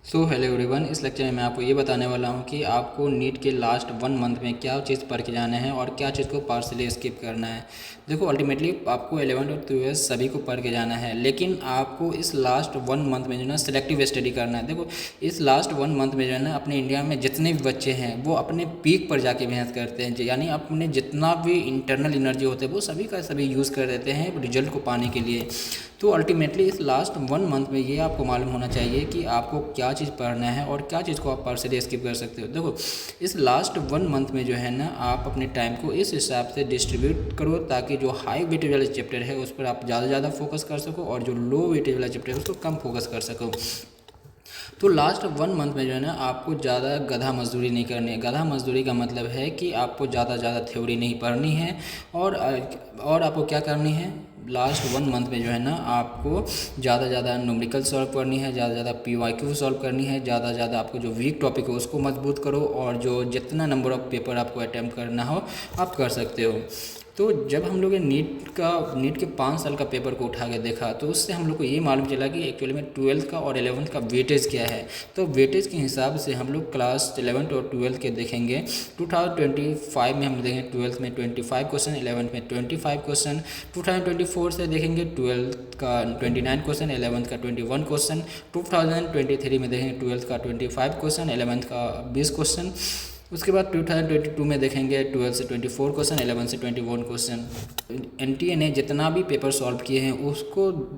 Hello everyone, इस lecture में मैं आपको ये बताने वाला हूँ कि आपको नीट के लास्ट 1 मंथ में क्या चीज़ पढ़ के जाना है और क्या चीज़ को पार्शली स्किप करना है। देखो, अल्टीमेटली आपको 11th और 12th सभी को पढ़ के जाना है, लेकिन आपको इस लास्ट 1 मंथ में जो है ना सिलेक्टिव स्टडी करना है। देखो, इस लास्ट 1 मंथ में जो है ना अपने इंडिया में जितने भी बच्चे हैं वो अपने पीक पर जाके मेहनत करते हैं, यानी अपने जितना भी इंटरनल एनर्जी होते हैं वो सभी का सभी यूज़ कर देते हैं रिजल्ट को पाने के लिए। तो अल्टीमेटली इस लास्ट 1 मंथ में ये आपको मालूम होना चाहिए कि आपको क्या चीज़ पढ़ना है और क्या चीज़ को आप पार्शली स्किप कर सकते हो। देखो, इस लास्ट 1 मंथ में जो है ना आप अपने टाइम को इस हिसाब से डिस्ट्रीब्यूट करो ताकि जो हाई वेटेज वाला चैप्टर है उस पर आप ज़्यादा फोकस कर सको और जो लो वेटेज वाला चैप्टर है उसको कम फोकस कर सको। तो लास्ट 1 मंथ में जो है ना आपको ज़्यादा गधा मजदूरी नहीं करनी है। गधा मजदूरी का मतलब है कि आपको ज़्यादा थ्योरी नहीं पढ़नी है और आपको क्या करनी है, लास्ट 1 मंथ में जो है ना आपको ज़्यादा न्यूमेरिकल सॉल्व करनी है, ज़्यादा PYQ सॉल्व करनी है, ज़्यादा आपको जो वीक टॉपिक है उसको मजबूत करो और जो जितना नंबर ऑफ़ पेपर आपको अटैम्प्ट करना हो आप कर सकते हो। तो जब हम लोग नीट के 5 साल का पेपर को उठा के देखा तो उससे हम लोग को ये मालूम चला कि एक्चुअली में 12th का और 11th का वेटेज क्या है। तो वेटेज के हिसाब से हम लोग क्लास 11th और 12th के देखेंगे। 2025 में हम देखेंगे 12th में 25 क्वेश्चन, 11th में 25 क्वेश्चन। 2024 से देखेंगे 12th का 29 क्वेश्चन, 11th का 21 क्वेश्चन। 2023 में देखेंगे 12th का 25 क्वेश्चन, 11th का 20 क्वेश्चन। उसके बाद 2022 में देखेंगे 12 से 24 क्वेश्चन, 11 से 21 क्वेश्चन। NTA ने जितना भी पेपर सॉल्व किए हैं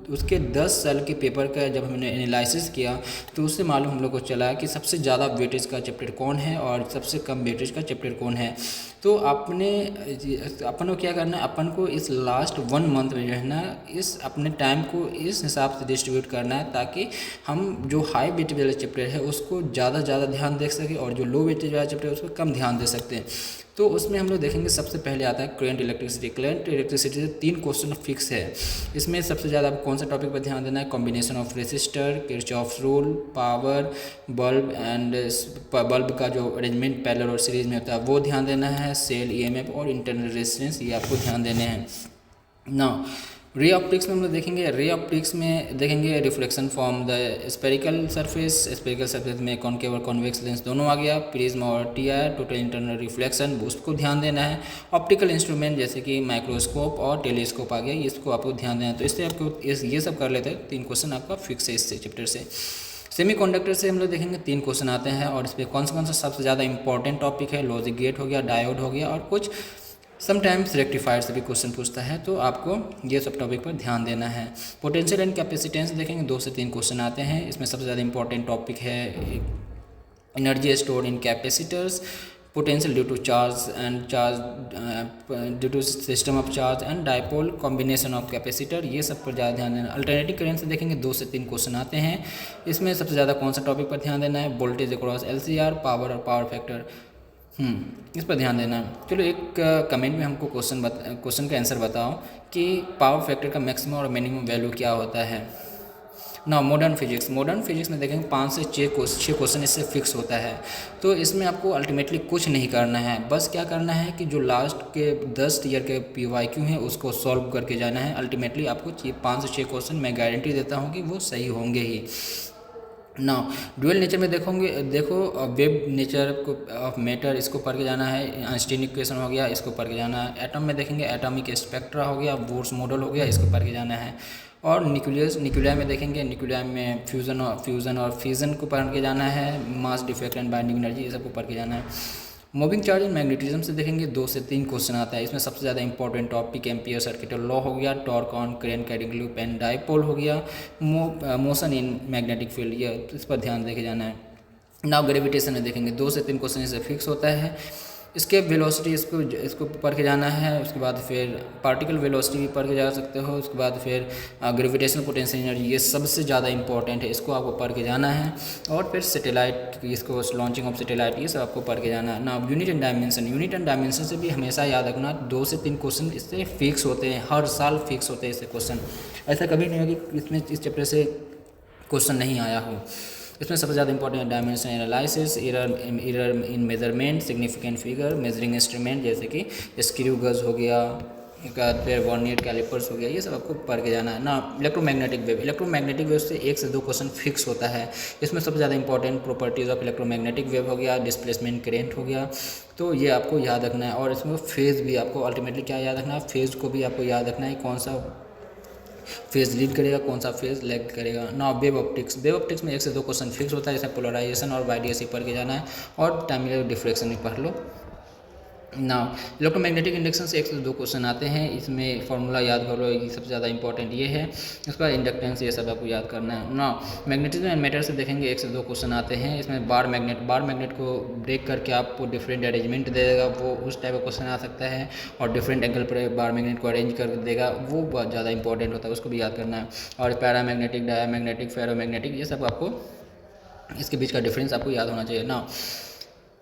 उसके 10 साल के पेपर का जब हमने एनालिसिस किया तो उससे मालूम हम लोग को चला कि सबसे ज़्यादा वेटेज का चैप्टर कौन है और सबसे कम वेटेज का चैप्टर कौन है। तो अपन को क्या करना है, अपन को इस लास्ट 1 मंथ में जो है ना इस अपने टाइम को इस हिसाब से डिस्ट्रीब्यूट करना है ताकि हम जो हाई वेटेज वाला चैप्टर है उसको ज़्यादा ध्यान दे सकें और जो लो वेटेज वाला चैप्टर है उसको कम ध्यान दे सकते हैं। तो उसमें हम लोग देखेंगे सबसे पहले आता है करंट इलेक्ट्रिसिटी। करंट इलेक्ट्रिसिटी से 3 क्वेश्चन फिक्स है। इसमें सबसे ज़्यादा आपको कौन सा टॉपिक पर ध्यान देना है, combination of resistor, Kirchhoff's rule, power, bulb and bulb का जो अरेंजमेंट पैरेलल और सीरीज में होता है वो ध्यान देना है, सेल EMF और इंटरनल रेजिस्टेंस ये आपको ध्यान देने हैं। नाउ रे ऑप्टिक्स में हम लोग देखेंगे, रे ऑप्टिक्स में देखेंगे reflection from the spherical surface में कॉनकेव और कॉन्वेक्स लेंस दोनों आ गया, प्रिज्म और TI टोटल इंटरनल रिफ्लेक्शन उसको ध्यान देना है। ऑप्टिकल इंस्ट्रूमेंट जैसे कि माइक्रोस्कोप और टेलीस्कोप आ गया, इसको आपको ध्यान देना है। तो इससे आपको ये सब कर लेते हैं, 3 क्वेश्चन आपका फिक्स है इससे चैप्टर से। सेमीकंडक्टर से हम लोग देखेंगे 3 क्वेश्चन आते हैं और इस पर कौन सा सबसे ज़्यादा इंपॉर्टेंट टॉपिक है, लॉजिक गेट हो गया, डायोड हो गया और कुछ समटाइम्स रेक्टिफायर से भी क्वेश्चन पूछता है, तो आपको ये सब टॉपिक पर ध्यान देना है। पोटेंशियल एंड कैपेसिटेंस देखेंगे, 2 से 3 क्वेश्चन आते हैं। इसमें सबसे ज़्यादा इंपॉर्टेंट टॉपिक है energy stored in capacitors, potential due to charge and due to system of charge and dipole, combination of capacitor, ये सब पर ज़्यादा ध्यान देना। अल्टरनेटिव करंट से देखेंगे 2 से 3 क्वेश्चन आते हैं। इसमें सबसे ज़्यादा कौन सा टॉपिक पर ध्यान देना है, वोल्टेज अक्रॉस LCR, पावर और पावर फैक्टर, इस पर ध्यान देना है। चलो एक कमेंट में हमको क्वेश्चन का आंसर बताओ कि पावर फैक्टर का मैक्सिमम और मिनिमम वैल्यू क्या होता है। ना मॉडर्न फिजिक्स में देखेंगे 5 से 6 क्वेश्चन इससे फिक्स होता है। तो इसमें आपको अल्टीमेटली कुछ नहीं करना है, बस क्या करना है कि जो लास्ट के 10 ईयर के PYQ हैं उसको सॉल्व करके जाना है। अल्टीमेटली आपको 5 से 6 क्वेश्चन मैं गारंटी देता हूँ कि वो सही होंगे ही। ना ड्यूअल नेचर में देखो वेब नेचर को ऑफ मैटर इसको पढ़ के जाना है। आइंस्टीन इक्वेशन हो गया, इसको पढ़ के जाना है। एटम में देखेंगे एटॉमिक स्पेक्ट्रा हो गया, बोर्स मॉडल हो गया, इसको पढ़ के जाना है। और न्यूक्लिया में देखेंगे, न्यूक्लिया में फ्यूज़न और फिजन को पढ़ के जाना है। Mass defect and binding energy ये सबको पढ़ के जाना है। मूविंग चार्ज एंड मैग्नेटिज्म से देखेंगे 2 से 3 क्वेश्चन आता है। इसमें सबसे ज़्यादा important topic ampere circuit law हो गया, torque on current carrying loop and dipole हो गया, मोशन इन मैग्नेटिक फील्ड, ये इस पर ध्यान देके जाना है। नाउ ग्रेविटेशन में देखेंगे 2 से 3 क्वेश्चन इससे फिक्स होता है। इसके वेलोसिटी इसको पढ़ के जाना है। उसके बाद फिर पार्टिकल वेलोसिटी भी पढ़ के जा सकते हो। उसके बाद फिर ग्रेविटेशनल पोटेंशियल एनर्जी, ये सबसे ज़्यादा इंपॉर्टेंट है, इसको आपको पढ़ के जाना है। और फिर सैटेलाइट, इसको लॉन्चिंग ऑफ सैटेलाइट, ये सब आपको पढ़ के जाना है ना। यूनिट एंड डायमेंशन से भी हमेशा याद रखना 2 से 3 क्वेश्चन इससे फिक्स होते हैं, हर साल फिक्स होते हैं इससे क्वेश्चन। ऐसा कभी नहीं होगा कि इसमें इस चैप्टर से क्वेश्चन नहीं आया हो। इसमें सबसे ज़्यादा इंपॉर्टेंट है dimension analysis, error in measurement, significant figure, measuring instrument जैसे कि स्क्रू गेज हो गया, उसके बाद फिर वर्नियर कैलिपर्स हो गया, ये सब आपको पढ़ के जाना है ना। इलेक्ट्रोमैग्नेटिक वेव से 1 से 2 क्वेश्चन फिक्स होता है। इसमें सबसे ज़्यादा important properties of electromagnetic wave हो गया, डिस्प्लेसमेंट करेंट हो गया, तो ये आपको याद रखना है। और इसमें फेज़ भी आपको अल्टीमेटली क्या याद रखना है, फेज़ को भी आपको याद रखना है, कौन सा फेज लीड करेगा, कौन सा फेज लैग करेगा ना। वेव ऑप्टिक्स में 1 से 2 क्वेश्चन फिक्स होता है, इसमें पोलराइजेशन और वाईडीएससी पढ़ के जाना है, और टाइम डिफ्रेक्शन भी पढ़ लो ना। इलेक्ट्रोमैग्नेटिक इंडक्शन से 1 से 2 क्वेश्चन आते हैं, इसमें फॉर्मूला याद कर लो, ये सबसे ज़्यादा इंपॉर्टेंट ये है। उसके बाद इंडक्टेंस, ये सब आपको याद करना है ना। मैग्नेटिज्म एंड मैटर से देखेंगे 1 से 2 क्वेश्चन आते हैं, इसमें बार मैग्नेट को ब्रेक करके आपको डिफरेंट अरेंजमेंट दे देगा, वो उस टाइप का क्वेश्चन आ सकता है। और डिफरेंट एंगल पर बार मैग्नेट को अरेंज कर देगा, वो बहुत ज़्यादा इंपॉर्टेंट होता है, उसको भी याद करना है। और पैरामैग्नेटिक, डायामैग्नेटिक, फेरोमैग्नेटिक, ये सब आपको इसके बीच का डिफरेंस आपको याद होना चाहिए ना।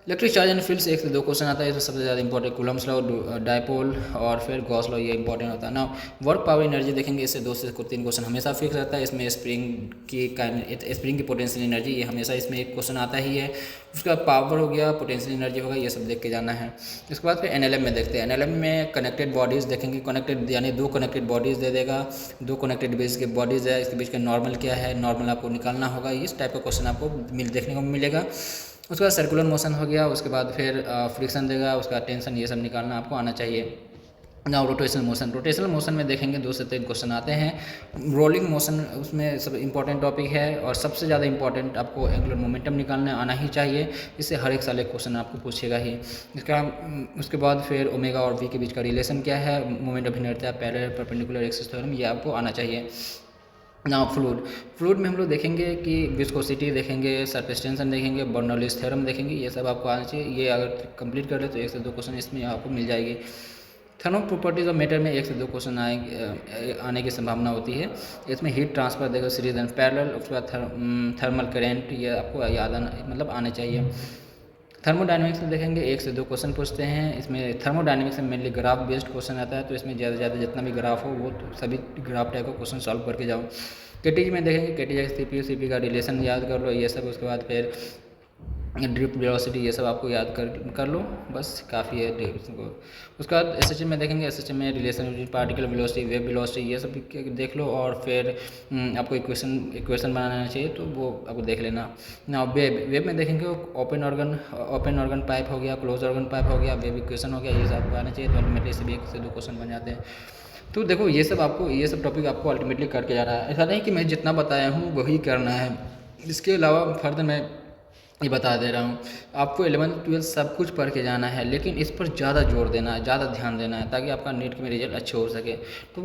इलेक्ट्रिक चार्ज एंड फील्ड से 1 से 2 क्वेश्चन आता है, इसमें सबसे ज़्यादा इंपॉर्टेंट कूलम्ब्स लॉ, डायपोल और फिर गॉस लॉ, ये इंपॉर्टेंट होता है ना। वर्क पावर एनर्जी देखेंगे, इससे 2 से 3 क्वेश्चन हमेशा फिक्स रहता है। इसमें स्प्रिंग की पोटेंशियल एनर्जी, ये हमेशा इसमें एक क्वेश्चन आता ही है। उसका पावर हो गया, पोटेंशियल एनर्जी होगा, ये सब देख के जाना है। इसके बाद फिर एनएलएम में देखते हैं। एनएलएम में कनेक्टेड बॉडीज़ देखेंगे, कनेक्टेड यानी 2 कनेक्टेड बॉडीज़ दे देगा, 2 कनेक्टेड बेस के बॉडीज़ है, इसके बीच का नॉर्मल क्या है, नॉर्मल आपको निकालना होगा, इस टाइप का क्वेश्चन आपको देखने को मिलेगा। उसके बाद सर्कुलर मोशन हो गया, उसके बाद फिर फ्रिक्शन देगा, उसका टेंशन, ये सब निकालना आपको आना चाहिए ना। रोटेशनल मोशन में देखेंगे 2 से 3 क्वेश्चन आते हैं। रोलिंग मोशन, उसमें सब इंपॉर्टेंट टॉपिक है, और सबसे ज़्यादा इंपॉर्टेंट आपको एंगुलर मोमेंटम निकालना आना ही चाहिए, इससे हर एक साल एक क्वेश्चन आपको पूछेगा ही। उसके बाद फिर ओमेगा और वी के बीच का रिलेशन क्या है, moment of inertia, parallel perpendicular axis theorem, ये आपको आना चाहिए ना। फ्लूइड में हम लोग देखेंगे कि विस्कोसिटी देखेंगे, सरफेस टेंशन देखेंगे, बर्नौलीज थ्योरम देखेंगे, ये सब आपको आना चाहिए। ये अगर कंप्लीट कर ले तो 1 से 2 क्वेश्चन इसमें आपको मिल जाएगी। थर्मल प्रॉपर्टीज ऑफ मैटर में 1 से 2 क्वेश्चन आने की संभावना होती है। इसमें हीट ट्रांसफर देखो, सीरीज एंड पैरेलल, उसके बाद थर्मल करेंट, ये आपको याद आने चाहिए। थर्मोडायनेमिक्स में देखेंगे 1 से 2 क्वेश्चन पूछते हैं, इसमें थर्मोडायनेमिक्स में मेनली ग्राफ बेस्ड क्वेश्चन आता है, तो इसमें ज़्यादा से ज़्यादा जितना भी ग्राफ हो वो तो सभी ग्राफ टाइप का क्वेश्चन सॉल्व करके जाओ। केटीजी में देखेंगे, केटीजी सीपी का रिलेशन याद कर लो, ये सब। उसके बाद फिर ड्रिफ्ट वेलोसिटी, ये सब आपको याद कर लो, बस काफ़ी है ड्रिफ्ट को। उसके बाद एसएचएम में देखेंगे, एसएचएम में relation particle velocity, wave velocity, ये सब देख लो। और फिर आपको इक्वेशन बनाना चाहिए, तो वो आपको देख लेना ना। वेव में देखेंगे ओपन ऑर्गन पाइप हो गया, क्लोज ऑर्गन पाइप हो गया, वेव इक्वेशन हो गया, ये सब आपको आना चाहिए। तो अल्टीमेटली से भी 1 से 2 क्वेश्चन बन जाते हैं। तो देखो ये सब टॉपिक आपको अल्टीमेटली करके जाना है, ऐसा नहीं कि मैं जितना बताया हूँ वही करना है। इसके अलावा फर्दर मैं ये बता दे रहा हूँ, आपको 11th-12th सब कुछ पढ़ के जाना है, लेकिन इस पर ज़्यादा जोर देना है, ज़्यादा ध्यान देना है, ताकि आपका नीट में रिजल्ट अच्छे हो सके। तो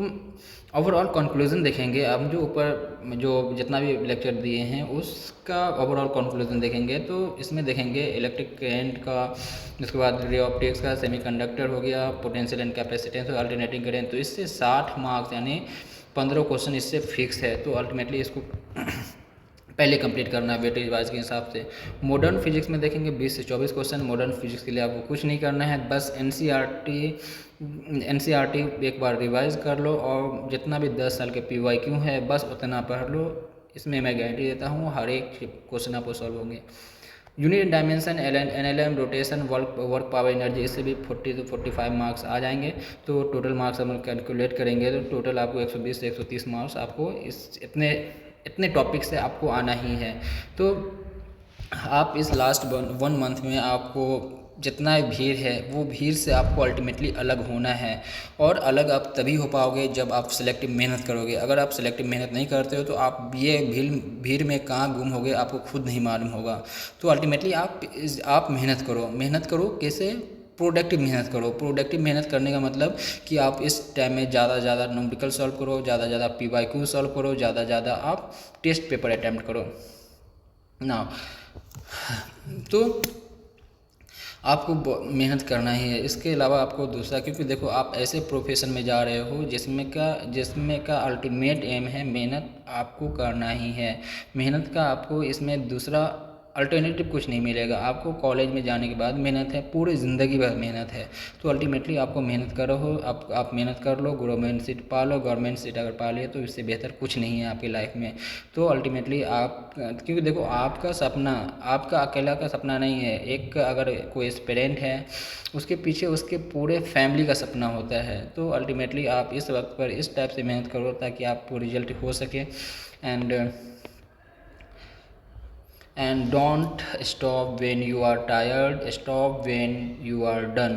ओवरऑल कंक्लूजन देखेंगे, अब जो जितना भी लेक्चर दिए हैं उसका ओवरऑल कंक्लूजन देखेंगे, तो इसमें देखेंगे इलेक्ट्रिक करंट का, उसके बाद रे ऑप्टिक्स का, सेमीकंडक्टर हो गया, पोटेंशियल एंड कैपेसिटेंस और अल्टरनेटिंग करंट, तो इससे 60 मार्क्स यानी 15 क्वेश्चन इससे फिक्स है। तो अल्टीमेटली इसको पहले कंप्लीट करना है वेटेज वाइज के हिसाब से। मॉडर्न फिजिक्स में देखेंगे 20 से 24 क्वेश्चन। मॉडर्न फिजिक्स के लिए आपको कुछ नहीं करना है, बस एनसीईआरटी एक बार रिवाइज कर लो, और जितना भी 10 साल के PYQ है बस उतना पढ़ लो। इसमें मैं गारंटी देता हूँ हर एक क्वेश्चन आपको सॉल्व होंगे। Unit dimension, NLM, rotation, work power energy, इससे भी 40 से 45 मार्क्स आ जाएंगे। तो टोटल मार्क्स हम कैलकुलेट करेंगे तो टोटल आपको 120 से 130 मार्क्स आपको इतने टॉपिक से आपको आना ही है। तो आप इस लास्ट 1 मंथ में आपको जितना भीड़ है वो भीड़ से आपको अल्टीमेटली अलग होना है, और अलग आप तभी हो पाओगे जब आप सिलेक्टिव मेहनत करोगे। अगर आप सिलेक्टिव मेहनत नहीं करते हो तो आप ये भीड़ में कहाँ गुम होगे आपको खुद नहीं मालूम होगा। तो अल्टीमेटली आप मेहनत करो कैसे, प्रोडक्टिव मेहनत करो। प्रोडक्टिव मेहनत करने का मतलब कि आप इस टाइम में ज़्यादा से ज़्यादा न्यूमेरिकल सॉल्व करो, ज़्यादा से ज़्यादा PYQ सॉल्व करो, ज़्यादा से ज़्यादा आप टेस्ट पेपर अटैम्प्ट करो ना। तो आपको मेहनत करना ही है। इसके अलावा आपको दूसरा, क्योंकि देखो आप ऐसे प्रोफेशन में जा रहे हो जिसमें का अल्टीमेट एम है मेहनत आपको करना ही है। मेहनत का आपको इसमें दूसरा अल्टरनेटिव कुछ नहीं मिलेगा आपको। कॉलेज में जाने के बाद मेहनत है, पूरी ज़िंदगी भर मेहनत है। तो अल्टीमेटली आपको मेहनत करो, आप मेहनत कर लो, गवर्नमेंट सीट पा लो। गवर्नमेंट सीट अगर पा लिए तो इससे बेहतर कुछ नहीं है आपकी लाइफ में। तो अल्टीमेटली आप, क्योंकि देखो आपका सपना आपका अकेला का सपना नहीं है। एक अगर कोई एस्पिरेंट है उसके पीछे उसके पूरे फैमिली का सपना होता है। तो अल्टीमेटली आप इस वक्त पर इस टाइप से मेहनत करो ताकि आपको रिजल्ट हो सके। And don't stop when you are tired, stop when you are done.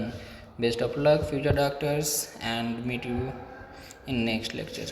Best of luck future doctors, and meet you in next lecture.